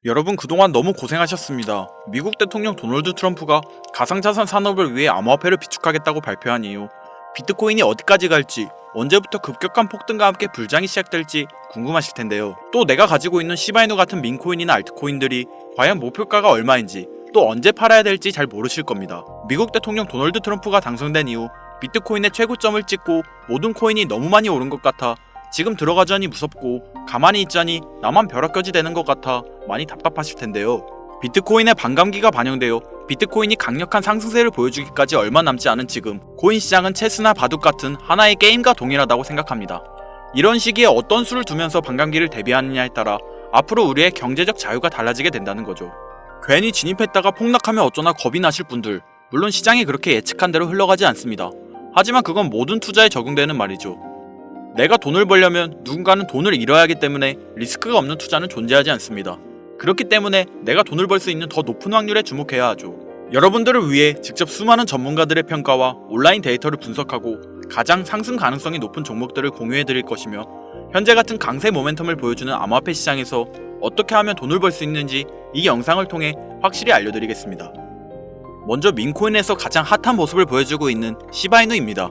여러분 그동안 너무 고생하셨습니다. 미국 대통령 도널드 트럼프가 가상자산 산업을 위해 암호화폐를 비축하겠다고 발표한 이후 비트코인이 어디까지 갈지, 언제부터 급격한 폭등과 함께 불장이 시작될지 궁금하실 텐데요. 또 내가 가지고 있는 시바이누 같은 민코인이나 알트코인들이 과연 목표가가 얼마인지, 또 언제 팔아야 될지 잘 모르실 겁니다. 미국 대통령 도널드 트럼프가 당선된 이후 비트코인의 최고점을 찍고 모든 코인이 너무 많이 오른 것 같아 지금 들어가자니 무섭고 가만히 있자니 나만 벼락겨지 되는 것 같아 많이 답답하실 텐데요. 비트코인의 반감기가 반영되어 비트코인이 강력한 상승세를 보여주기까지 얼마 남지 않은 지금 코인 시장은 체스나 바둑 같은 하나의 게임과 동일하다고 생각합니다. 이런 시기에 어떤 수를 두면서 반감기를 대비하느냐에 따라 앞으로 우리의 경제적 자유가 달라지게 된다는 거죠. 괜히 진입했다가 폭락하면 어쩌나 겁이 나실 분들, 물론 시장이 그렇게 예측한 대로 흘러가지 않습니다. 하지만 그건 모든 투자에 적용되는 말이죠. 내가 돈을 벌려면 누군가는 돈을 잃어야 하기 때문에 리스크가 없는 투자는 존재하지 않습니다. 그렇기 때문에 내가 돈을 벌 수 있는 더 높은 확률에 주목해야 하죠. 여러분들을 위해 직접 수많은 전문가들의 평가와 온라인 데이터를 분석하고 가장 상승 가능성이 높은 종목들을 공유해드릴 것이며, 현재 같은 강세 모멘텀을 보여주는 암호화폐 시장에서 어떻게 하면 돈을 벌 수 있는지 이 영상을 통해 확실히 알려드리겠습니다. 먼저 민코인에서 가장 핫한 모습을 보여주고 있는 시바이누입니다.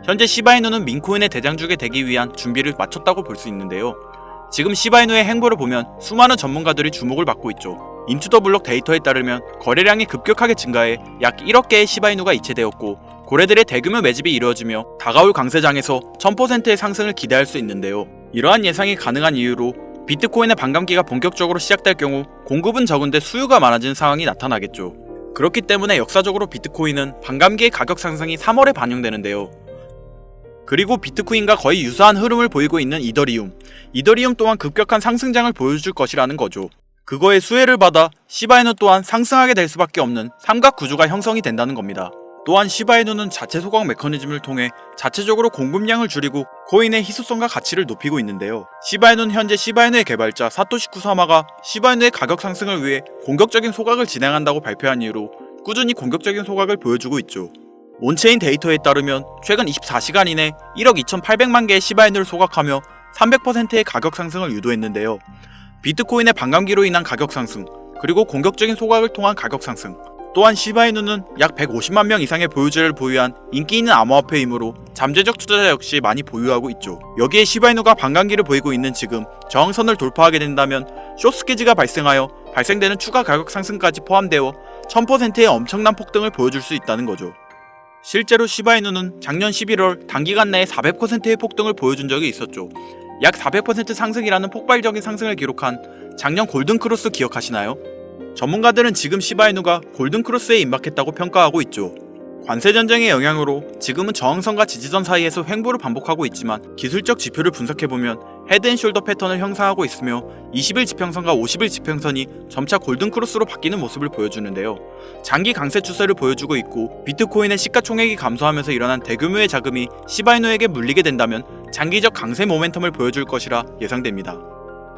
현재 시바이누는 민코인의 대장주게 되기 위한 준비를 마쳤다고 볼 수 있는데요. 지금 시바이누의 행보를 보면 수많은 전문가들이 주목을 받고 있죠. 인투더블록 데이터에 따르면 거래량이 급격하게 증가해 약 1억 개의 시바이누가 이체되었고, 고래들의 대규모 매집이 이루어지며 다가올 강세장에서 1000%의 상승을 기대할 수 있는데요. 이러한 예상이 가능한 이유로 비트코인의 반감기가 본격적으로 시작될 경우 공급은 적은데 수요가 많아지는 상황이 나타나겠죠. 그렇기 때문에 역사적으로 비트코인은 반감기의 가격 상승이 3월에 반영되는데요. 그리고 비트코인과 거의 유사한 흐름을 보이고 있는 이더리움 또한 급격한 상승장을 보여줄 것이라는 거죠. 그거에 수혜를 받아 시바이누 또한 상승하게 될 수밖에 없는 삼각 구조가 형성이 된다는 겁니다. 또한 시바이누는 자체 소각 메커니즘을 통해 자체적으로 공급량을 줄이고 코인의 희소성과 가치를 높이고 있는데요. 시바이누는 현재 시바이누의 개발자 사토시 쿠사마가 시바이누의 가격 상승을 위해 공격적인 소각을 진행한다고 발표한 이후로 꾸준히 공격적인 소각을 보여주고 있죠. 온체인 데이터에 따르면 최근 24시간 이내 1억 2,800만 개의 시바이누를 소각하며 300%의 가격 상승을 유도했는데요. 비트코인의 반감기로 인한 가격 상승, 그리고 공격적인 소각을 통한 가격 상승, 또한 시바이누는 약 150만 명 이상의 보유자를 보유한 인기 있는 암호화폐이므로 잠재적 투자자 역시 많이 보유하고 있죠. 여기에 시바이누가 반감기를 보이고 있는 지금 저항선을 돌파하게 된다면 숏스퀴즈가 발생하여 발생되는 추가 가격 상승까지 포함되어 1000%의 엄청난 폭등을 보여줄 수 있다는 거죠. 실제로 시바이누는 작년 11월 단기간 내에 400%의 폭등을 보여준 적이 있었죠. 약 400% 상승이라는 폭발적인 상승을 기록한 작년 골든크로스 기억하시나요? 전문가들은 지금 시바이누가 골든크로스에 임박했다고 평가하고 있죠. 관세전쟁의 영향으로 지금은 저항선과 지지선 사이에서 횡보를 반복하고 있지만, 기술적 지표를 분석해보면 헤드앤숄더 패턴을 형성하고 있으며 20일 지평선과 50일 지평선이 점차 골든크로스로 바뀌는 모습을 보여주는데요. 장기 강세 추세를 보여주고 있고, 비트코인의 시가총액이 감소하면서 일어난 대규모의 자금이 시바이누에게 물리게 된다면 장기적 강세 모멘텀을 보여줄 것이라 예상됩니다.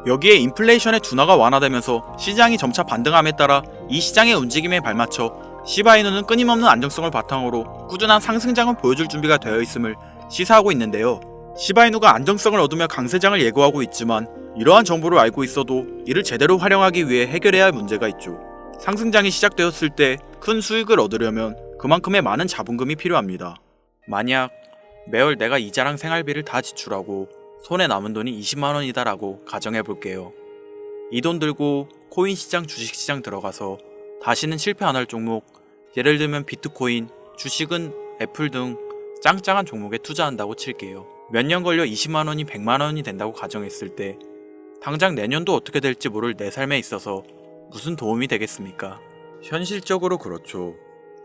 여기에 인플레이션의 둔화가 완화되면서 시장이 점차 반등함에 따라 이 시장의 움직임에 발맞춰 시바이누는 끊임없는 안정성을 바탕으로 꾸준한 상승장을 보여줄 준비가 되어 있음을 시사하고 있는데요. 시바이누가 안정성을 얻으며 강세장을 예고하고 있지만, 이러한 정보를 알고 있어도 이를 제대로 활용하기 위해 해결해야 할 문제가 있죠. 상승장이 시작되었을 때 큰 수익을 얻으려면 그만큼의 많은 자본금이 필요합니다. 만약 매월 내가 이자랑 생활비를 다 지출하고 손에 남은 돈이 20만원이다 라고 가정해볼게요. 이 돈 들고 코인 시장, 주식 시장 들어가서 다시는 실패 안 할 종목, 예를 들면 비트코인, 주식은 애플 등 짱짱한 종목에 투자한다고 칠게요. 몇 년 걸려 20만원이 100만원이 된다고 가정했을 때 당장 내년도 어떻게 될지 모를 내 삶에 있어서 무슨 도움이 되겠습니까? 현실적으로 그렇죠.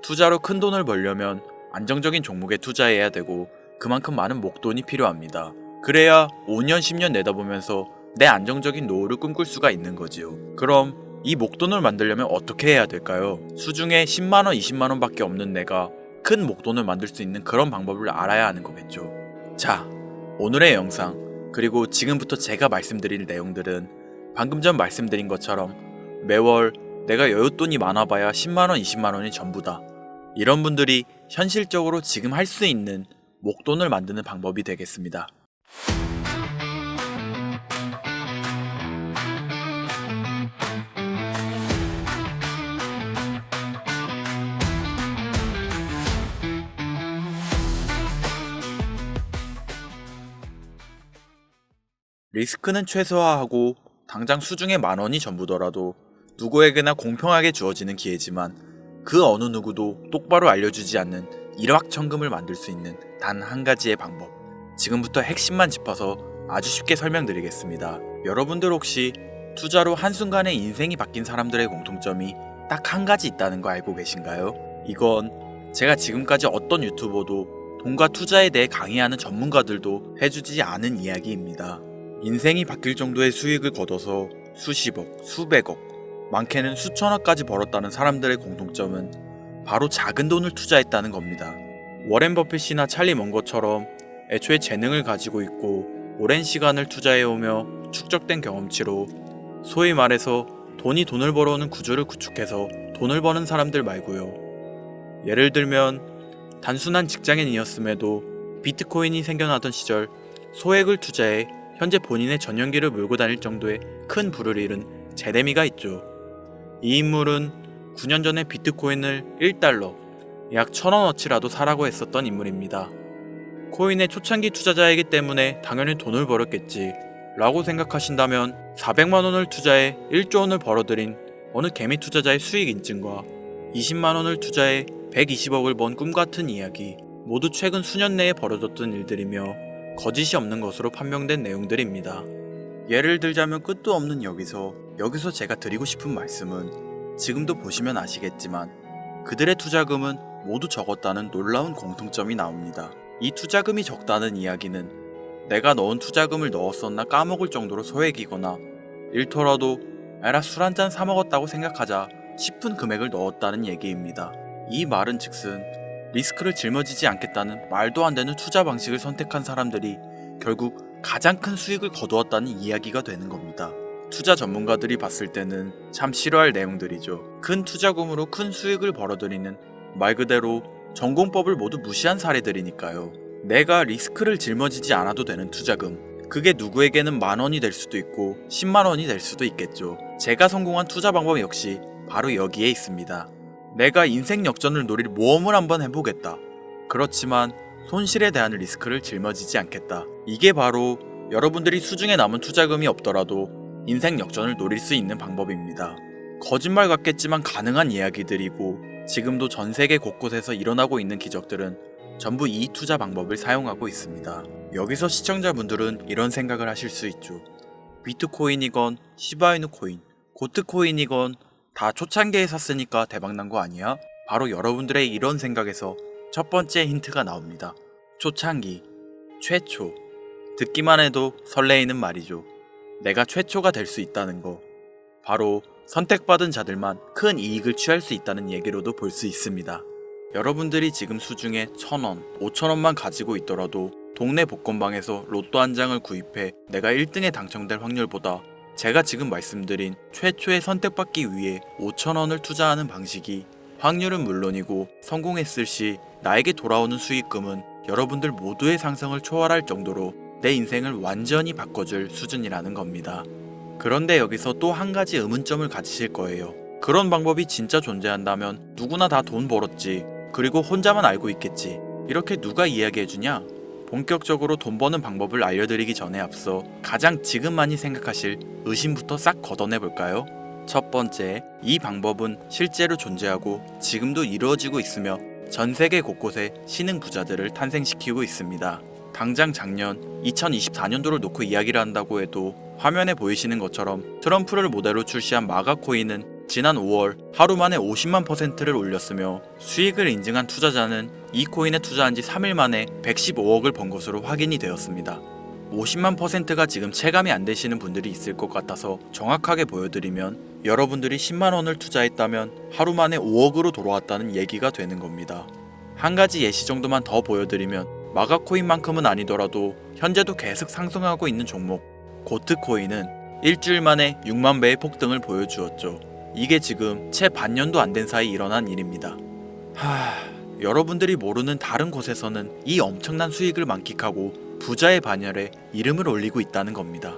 투자로 큰 돈을 벌려면 안정적인 종목에 투자해야 되고 그만큼 많은 목돈이 필요합니다. 그래야 5년 10년 내다보면서 내 안정적인 노후를 꿈꿀 수가 있는 거지요. 그럼 이 목돈을 만들려면 어떻게 해야 될까요? 수중에 10만원 20만원 밖에 없는 내가 큰 목돈을 만들 수 있는 그런 방법을 알아야 하는 거겠죠. 자, 오늘의 영상, 그리고 지금부터 제가 말씀드릴 내용들은 방금 전 말씀드린 것처럼 매월 내가 여윳돈이 많아봐야 10만원 20만원이 전부다, 이런 분들이 현실적으로 지금 할 수 있는 목돈을 만드는 방법이 되겠습니다. 리스크는 최소화하고 당장 수중에 10,000원이 전부더라도 누구에게나 공평하게 주어지는 기회지만 그 어느 누구도 똑바로 알려주지 않는 일확천금을 만들 수 있는 단 한 가지의 방법. 지금부터 핵심만 짚어서 아주 쉽게 설명드리겠습니다. 여러분들 혹시 투자로 한순간에 인생이 바뀐 사람들의 공통점이 딱 한 가지 있다는 거 알고 계신가요? 이건 제가 지금까지 어떤 유튜버도 돈과 투자에 대해 강의하는 전문가들도 해주지 않은 이야기입니다. 인생이 바뀔 정도의 수익을 거둬서 수십억, 수백억, 많게는 수천억까지 벌었다는 사람들의 공통점은 바로 작은 돈을 투자했다는 겁니다. 워렌 버핏이나 찰리 먼거처럼 애초에 재능을 가지고 있고 오랜 시간을 투자해오며 축적된 경험치로 소위 말해서 돈이 돈을 벌어오는 구조를 구축해서 돈을 버는 사람들 말고요. 예를 들면 단순한 직장인이었음에도 비트코인이 생겨나던 시절 소액을 투자해 현재 본인의 전용기를 몰고 다닐 정도의 큰 부를 잃은 제레미가 있죠. 이 인물은 9년 전에 비트코인을 1달러, 약 1,000원어치라도 사라고 했었던 인물입니다. 코인의 초창기 투자자이기 때문에 당연히 돈을 벌었겠지 라고 생각하신다면 400만원을 투자해 1조원을 벌어들인 어느 개미 투자자의 수익 인증과 20만원을 투자해 120억을 번 꿈같은 이야기, 모두 최근 수년 내에 벌어졌던 일들이며 거짓이 없는 것으로 판명된 내용들입니다. 예를 들자면 끝도 없는 여기서 제가 드리고 싶은 말씀은 지금도 보시면 아시겠지만 그들의 투자금은 모두 적었다는 놀라운 공통점이 나옵니다. 이 투자금이 적다는 이야기는 내가 넣은 투자금을 넣었었나 까먹을 정도로 소액이거나 일터라도 에라 술 한잔 사먹었다고 생각하자 싶은 금액을 넣었다는 얘기입니다. 이 말은 즉슨 리스크를 짊어지지 않겠다는 말도 안 되는 투자 방식을 선택한 사람들이 결국 가장 큰 수익을 거두었다는 이야기가 되는 겁니다. 투자 전문가들이 봤을 때는 참 싫어할 내용들이죠. 큰 투자금으로 큰 수익을 벌어들이는 말 그대로 전공법을 모두 무시한 사례들이니까요. 내가 리스크를 짊어지지 않아도 되는 투자금, 그게 누구에게는 10,000원이 될 수도 있고 10만원이 될 수도 있겠죠. 제가 성공한 투자 방법 역시 바로 여기에 있습니다. 내가 인생 역전을 노릴 모험을 한번 해보겠다. 그렇지만 손실에 대한 리스크를 짊어지지 않겠다. 이게 바로 여러분들이 수중에 남은 투자금이 없더라도 인생 역전을 노릴 수 있는 방법입니다. 거짓말 같겠지만 가능한 이야기들이고 지금도 전 세계 곳곳에서 일어나고 있는 기적들은 전부 이 투자 방법을 사용하고 있습니다. 여기서 시청자분들은 이런 생각을 하실 수 있죠. 비트코인이건 시바이누 코인, 고트코인이건 다 초창기에 샀으니까 대박난 거 아니야? 바로 여러분들의 이런 생각에서 첫 번째 힌트가 나옵니다. 초창기, 최초. 듣기만 해도 설레이는 말이죠. 내가 최초가 될 수 있다는 거. 바로 선택받은 자들만 큰 이익을 취할 수 있다는 얘기로도 볼 수 있습니다. 여러분들이 지금 수중에 1,000원, 5,000원만 가지고 있더라도 동네 복권방에서 로또 한 장을 구입해 내가 1등에 당첨될 확률보다 제가 지금 말씀드린 최초의 선택받기 위해 5,000원을 투자하는 방식이 확률은 물론이고 성공했을 시 나에게 돌아오는 수익금은 여러분들 모두의 상상을 초월할 정도로 내 인생을 완전히 바꿔줄 수준이라는 겁니다. 그런데 여기서 또 한 가지 의문점을 가지실 거예요. 그런 방법이 진짜 존재한다면 누구나 다 돈 벌었지, 그리고 혼자만 알고 있겠지, 이렇게 누가 이야기해주냐? 본격적으로 돈 버는 방법을 알려드리기 전에 앞서 가장 지금 많이 생각하실 의심부터 싹 걷어내볼까요? 첫 번째, 이 방법은 실제로 존재하고 지금도 이루어지고 있으며 전 세계 곳곳에 신흥 부자들을 탄생시키고 있습니다. 당장 작년 2024년도를 놓고 이야기를 한다고 해도 화면에 보이시는 것처럼 트럼프를 모델로 출시한 마가코인은 지난 5월 하루 만에 50만%를 올렸으며 수익을 인증한 투자자는 이 코인에 투자한 지 3일 만에 115억을 번 것으로 확인이 되었습니다. 50만%가 지금 체감이 안 되시는 분들이 있을 것 같아서 정확하게 보여드리면 여러분들이 10만원을 투자했다면 하루 만에 5억으로 돌아왔다는 얘기가 되는 겁니다. 한 가지 예시 정도만 더 보여드리면 마가코인만큼은 아니더라도 현재도 계속 상승하고 있는 종목 고트코인은 일주일 만에 6만 배의 폭등을 보여주었죠. 이게 지금 채 반년도 안 된 사이 일어난 일입니다. 여러분들이 모르는 다른 곳에서는 이 엄청난 수익을 만끽하고 부자의 반열에 이름을 올리고 있다는 겁니다.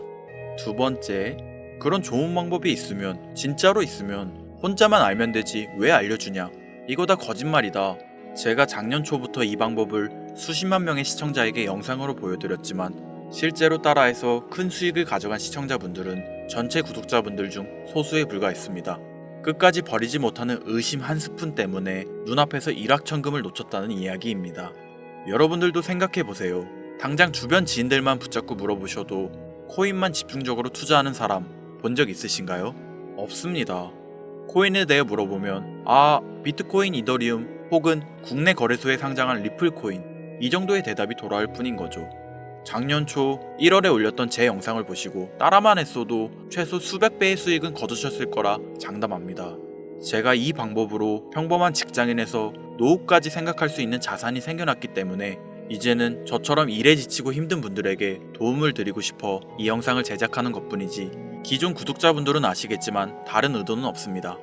두 번째, 그런 좋은 방법이 있으면, 진짜로 있으면 혼자만 알면 되지 왜 알려주냐? 이거 다 거짓말이다. 제가 작년 초부터 이 방법을 수십만 명의 시청자에게 영상으로 보여드렸지만 실제로 따라해서 큰 수익을 가져간 시청자분들은 전체 구독자분들 중 소수에 불과했습니다. 끝까지 버리지 못하는 의심 한 스푼 때문에 눈앞에서 일확천금을 놓쳤다는 이야기입니다. 여러분들도 생각해보세요. 당장 주변 지인들만 붙잡고 물어보셔도 코인만 집중적으로 투자하는 사람 본 적 있으신가요? 없습니다. 코인에 대해 물어보면 비트코인, 이더리움 혹은 국내 거래소에 상장한 리플코인, 이 정도의 대답이 돌아올 뿐인 거죠. 작년 초 1월에 올렸던 제 영상을 보시고 따라만 했어도 최소 수백 배의 수익은 거두셨을 거라 장담합니다. 제가 이 방법으로 평범한 직장인에서 노후까지 생각할 수 있는 자산이 생겨났기 때문에 이제는 저처럼 일에 지치고 힘든 분들에게 도움을 드리고 싶어 이 영상을 제작하는 것뿐이지, 기존 구독자분들은 아시겠지만 다른 의도는 없습니다.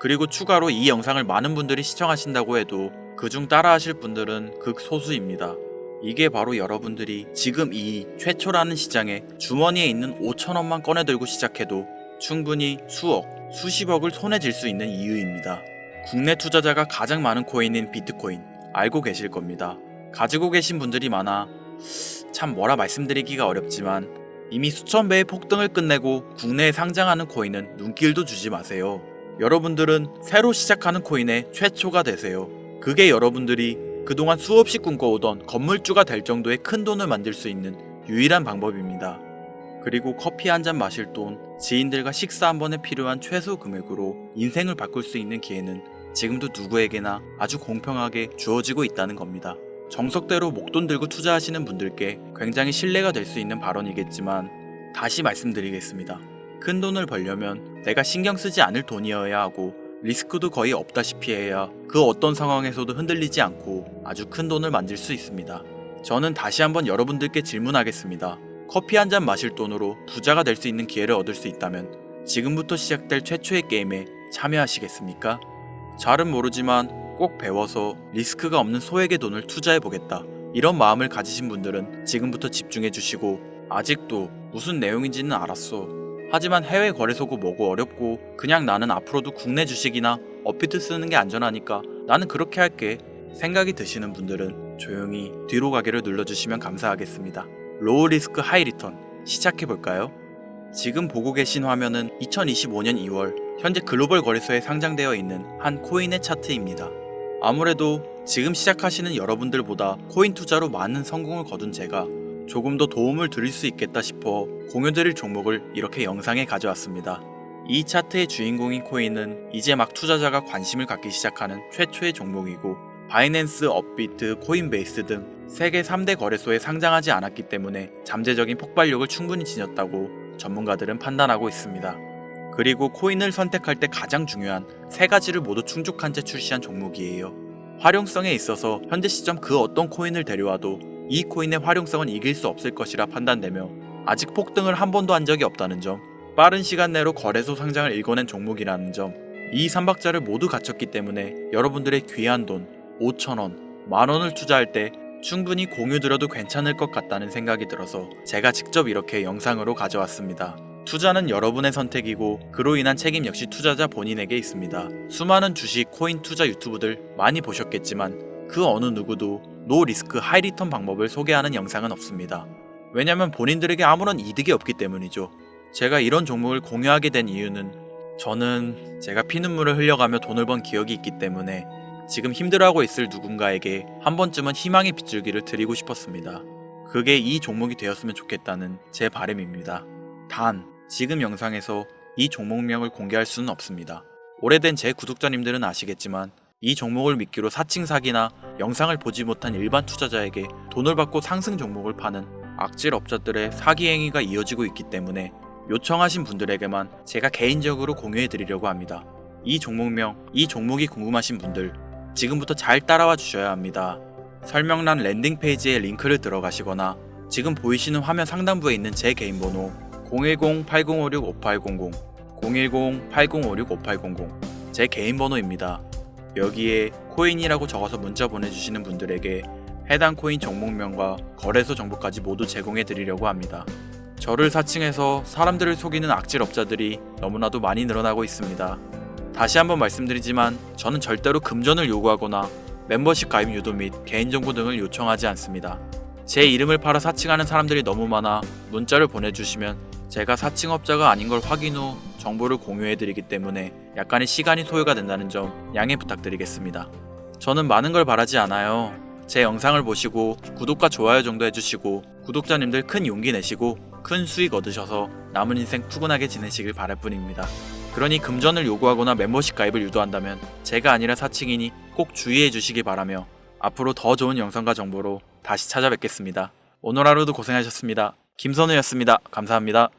그리고 추가로 이 영상을 많은 분들이 시청하신다고 해도 그중 따라하실 분들은 극소수입니다. 이게 바로 여러분들이 지금 이 최초라는 시장에 주머니에 있는 5천원만 꺼내들고 시작해도 충분히 수억, 수십억을 손에 쥘 수 있는 이유입니다. 국내 투자자가 가장 많은 코인인 비트코인 알고 계실 겁니다. 가지고 계신 분들이 많아 참 뭐라 말씀드리기가 어렵지만 이미 수천 배의 폭등을 끝내고 국내에 상장하는 코인은 눈길도 주지 마세요. 여러분들은 새로 시작하는 코인의 최초가 되세요. 그게 여러분들이 그동안 수없이 꿈꿔오던 건물주가 될 정도의 큰 돈을 만들 수 있는 유일한 방법입니다. 그리고 커피 한 잔 마실 돈, 지인들과 식사 한 번에 필요한 최소 금액으로 인생을 바꿀 수 있는 기회는 지금도 누구에게나 아주 공평하게 주어지고 있다는 겁니다. 정석대로 목돈 들고 투자하시는 분들께 굉장히 신뢰가 될 수 있는 발언이겠지만 다시 말씀드리겠습니다. 큰 돈을 벌려면 내가 신경 쓰지 않을 돈이어야 하고 리스크도 거의 없다시피 해야 그 어떤 상황에서도 흔들리지 않고 아주 큰 돈을 만들 수 있습니다. 저는 다시 한번 여러분들께 질문하겠습니다. 커피 한 잔 마실 돈으로 부자가 될 수 있는 기회를 얻을 수 있다면 지금부터 시작될 최초의 게임에 참여하시겠습니까? 잘은 모르지만 꼭 배워서 리스크가 없는 소액의 돈을 투자해보겠다, 이런 마음을 가지신 분들은 지금부터 집중해주시고, 아직도 무슨 내용인지는 알았어, 하지만 해외 거래소고 뭐고 어렵고 그냥 나는 앞으로도 국내 주식이나 업비트 쓰는 게 안전하니까 나는 그렇게 할게 생각이 드시는 분들은 조용히 뒤로 가기를 눌러주시면 감사하겠습니다. 로우 리스크 하이 리턴 시작해볼까요? 지금 보고 계신 화면은 2025년 2월 현재 글로벌 거래소에 상장되어 있는 한 코인의 차트입니다. 아무래도 지금 시작하시는 여러분들보다 코인 투자로 많은 성공을 거둔 제가 조금 더 도움을 드릴 수 있겠다 싶어 공유드릴 종목을 이렇게 영상에 가져왔습니다. 이 차트의 주인공인 코인은 이제 막 투자자가 관심을 갖기 시작하는 최초의 종목이고, 바이낸스, 업비트, 코인베이스 등 세계 3대 거래소에 상장하지 않았기 때문에 잠재적인 폭발력을 충분히 지녔다고 전문가들은 판단하고 있습니다. 그리고 코인을 선택할 때 가장 중요한 세 가지를 모두 충족한 채 출시한 종목이에요. 활용성에 있어서 현재 시점 그 어떤 코인을 데려와도 이 코인의 활용성은 이길 수 없을 것이라 판단되며, 아직 폭등을 한 번도 한 적이 없다는 점, 빠른 시간 내로 거래소 상장을 일궈낸 종목이라는 점, 이 3박자를 모두 갖췄기 때문에 여러분들의 귀한 돈 5,000원, 만원을 투자할 때 충분히 공유드려도 괜찮을 것 같다는 생각이 들어서 제가 직접 이렇게 영상으로 가져왔습니다. 투자는 여러분의 선택이고 그로 인한 책임 역시 투자자 본인에게 있습니다. 수많은 주식, 코인 투자 유튜브들 많이 보셨겠지만 그 어느 누구도 노 리스크 하이 리턴 방법을 소개하는 영상은 없습니다. 왜냐면 본인들에게 아무런 이득이 없기 때문이죠. 제가 이런 종목을 공유하게 된 이유는 저는 제가 피눈물을 흘려가며 돈을 번 기억이 있기 때문에 지금 힘들어하고 있을 누군가에게 한 번쯤은 희망의 빗줄기를 드리고 싶었습니다. 그게 이 종목이 되었으면 좋겠다는 제 바람입니다. 단, 지금 영상에서 이 종목명을 공개할 수는 없습니다. 오래된 제 구독자님들은 아시겠지만 이 종목을 미끼로 사칭 사기나 영상을 보지 못한 일반 투자자에게 돈을 받고 상승 종목을 파는 악질 업자들의 사기 행위가 이어지고 있기 때문에 요청하신 분들에게만 제가 개인적으로 공유해 드리려고 합니다. 이 종목명, 이 종목이 궁금하신 분들 지금부터 잘 따라와 주셔야 합니다. 설명란 랜딩 페이지에 링크를 들어가시거나 지금 보이시는 화면 상단부에 있는 제 개인 번호 010-8056-5800 010-8056-5800 제 개인 번호입니다. 여기에 코인이라고 적어서 문자 보내주시는 분들에게 해당 코인 종목명과 거래소 정보까지 모두 제공해 드리려고 합니다. 저를 사칭해서 사람들을 속이는 악질 업자들이 너무나도 많이 늘어나고 있습니다. 다시 한번 말씀드리지만 저는 절대로 금전을 요구하거나 멤버십 가입 유도 및 개인정보 등을 요청하지 않습니다. 제 이름을 팔아 사칭하는 사람들이 너무 많아 문자를 보내주시면 제가 사칭업자가 아닌 걸 확인 후 정보를 공유해드리기 때문에 약간의 시간이 소요가 된다는 점 양해 부탁드리겠습니다. 저는 많은 걸 바라지 않아요. 제 영상을 보시고 구독과 좋아요 정도 해주시고 구독자님들 큰 용기 내시고 큰 수익 얻으셔서 남은 인생 푸근하게 지내시길 바랄 뿐입니다. 그러니 금전을 요구하거나 멤버십 가입을 유도한다면 제가 아니라 사칭이니 꼭 주의해 주시기 바라며 앞으로 더 좋은 영상과 정보로 다시 찾아뵙겠습니다. 오늘 하루도 고생하셨습니다. 김선우였습니다. 감사합니다.